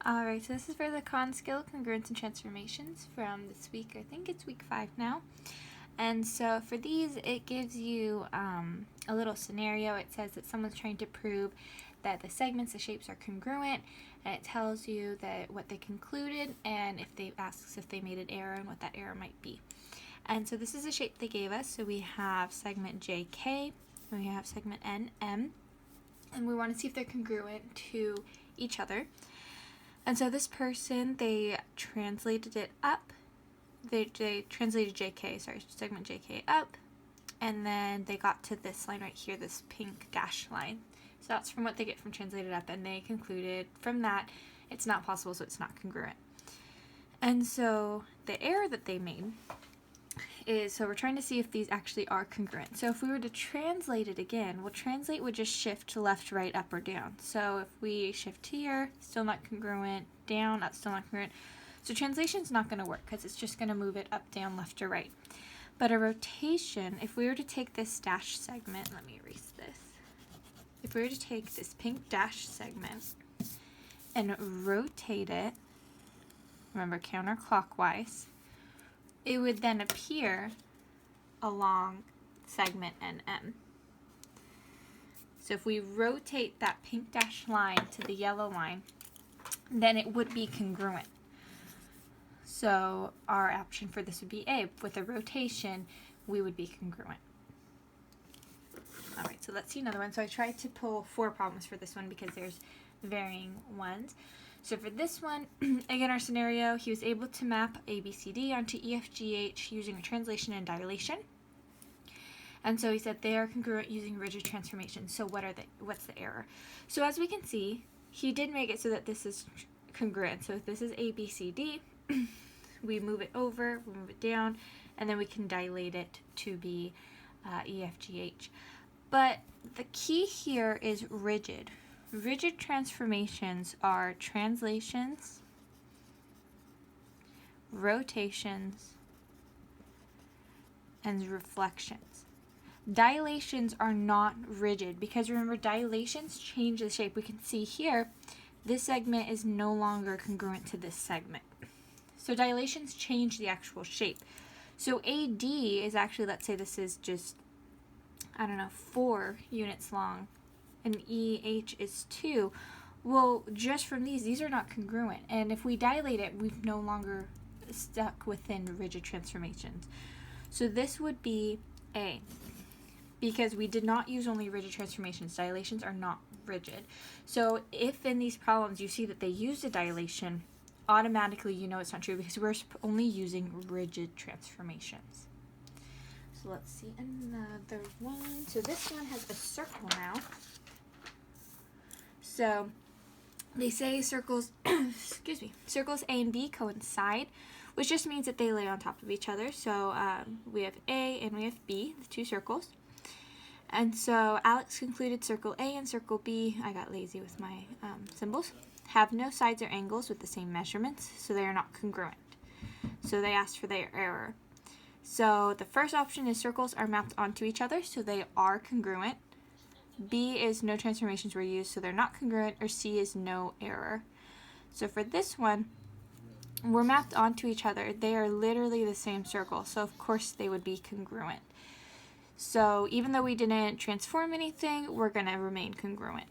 Alright, so this is for the con skill, Congruence and Transformations from this week. I think it's week 5 now. And so for these, it gives you a little scenario. It says that someone's trying to prove that the segments, the shapes are congruent, and it tells you that what they concluded, and if they asks if they made an error and what that error might be. And so this is the shape they gave us. So we have segment JK, and we have segment NM, and we want to see if they're congruent to each other. And so this person, they translated it up. They translated segment JK up, and then they got to this line right here, this pink dash line. So that's from what they get from translated up, and they concluded from that it's not possible, so it's not congruent. And so the error that they made is, so we're trying to see if these actually are congruent. So if we were to translate it again, well, translate would just shift to left, right, up, or down. So if we shift here, still not congruent, down, up, still not congruent. So translation's not going to work because it's just going to move it up, down, left, or right. But a rotation, if we were to take this dash segment, let me erase this. If we were to take this pink dash segment and rotate it, remember counterclockwise, it would then appear along segment NM. So if we rotate that pink dash line to the yellow line, then it would be congruent. So our option for this would be A. With a rotation, we would be congruent. Alright, so let's see another one. So I tried to pull 4 problems for this one because there's varying ones. So for this one, again, our scenario, he was able to map ABCD onto EFGH using a translation and dilation. And so he said they are congruent using rigid transformations. So what's the error? So as we can see, he did make it so that this is congruent. So if this is ABCD, we move it over, we move it down, and then we can dilate it to be EFGH. But the key here is rigid. Rigid transformations are translations, rotations, and reflections. Dilations are not rigid because remember, dilations change the shape. We can see here, this segment is no longer congruent to this segment. So dilations change the actual shape. So AD is actually, let's say this is just, 4 units long, and EH is 2. Well, just from these are not congruent. And if we dilate it, we've no longer stuck within rigid transformations. So this would be A, because we did not use only rigid transformations. Dilations are not rigid. So if in these problems you see that they used a dilation, automatically you know it's not true because we're only using rigid transformations. So let's see another one. So this one has a circle now. So they say circles, circles A and B coincide, which just means that they lay on top of each other. So we have A and we have B, the 2 circles. And so Alex concluded circle A and circle B, I got lazy with my symbols, have no sides or angles with the same measurements, so they are not congruent. So they asked for their error. So the first option is circles are mapped onto each other, so they are congruent. B is no transformations were used, so they're not congruent, or C is no error. So for this one, we're mapped onto each other. They are literally the same circle, so of course they would be congruent. So even though we didn't transform anything, we're going to remain congruent.